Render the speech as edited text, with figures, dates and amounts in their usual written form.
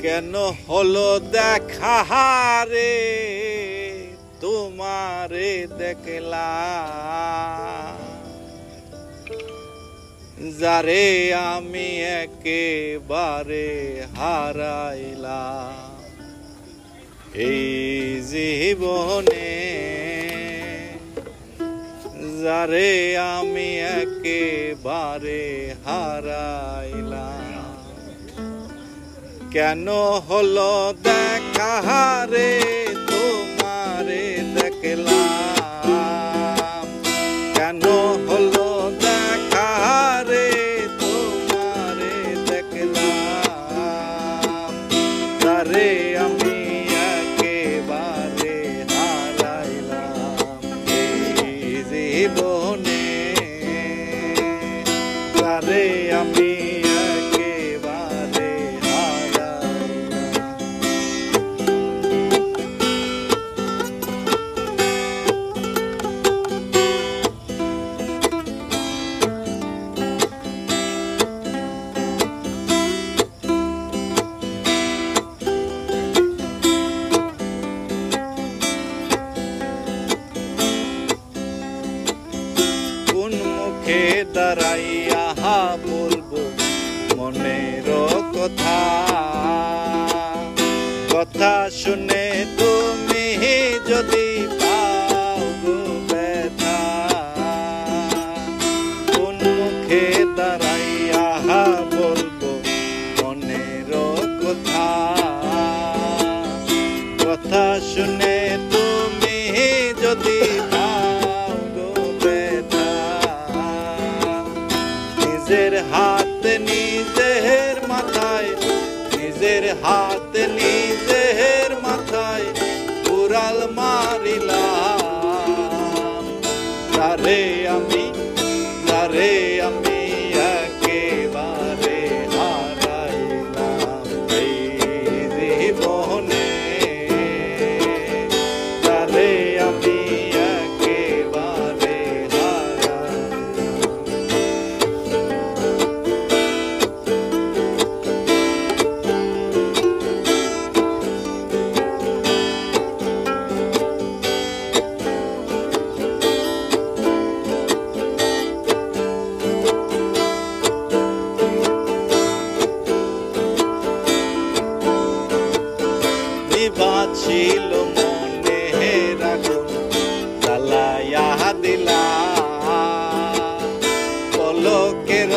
কেন হলো দেখা রে তোমারে দেখলাম, যারে আমি একেবারে হারাইলাম এই জীবনে, যারে আমি একেবারে হারাইলাম। কেন হলো দেখা রে তোমারে দেখলাম, কেন হলো দেখা রে তোমারে দেখলাম, যারে আমি একেবারে হারাইলাম এই জীবনে, যারে আমি দাঁড়াইয়া বলবো মনের কথা, কথা শুনে তুমি যদি পাও গো ব্যথা, কোন মুখে দাঁড়াইয়া বলবো মনের কথা, কথা শুনে তুমি যদি নিজের হাত নিজের মাথায়, নিজের হাত নিজের মাথায় উড়াল মারিলাম, যারে আমি একেবারে হারাইলাম এই জীবনে, যারে আমি ছিল মনে রাখুন জ্বালাইয়া দিলা, পলকের